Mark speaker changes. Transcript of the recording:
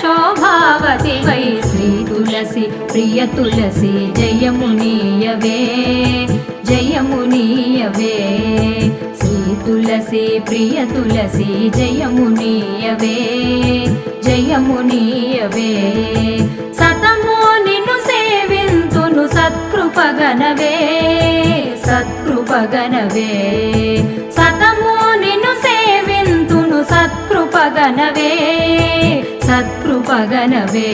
Speaker 1: శోభావతి why Shri తులసి ప్రియ తులసి జయమునీయవే జయమునీయవే శ్రీ తులసి ప్రియ తులసి జయమునీయవే జయమునీయవే సతము నిన్ను సేవింతును సత్కృపగనవే సత్కృపగనవే సతము నిన్ను సేవింతును సత్కృపగనవే సత్కృపగనవే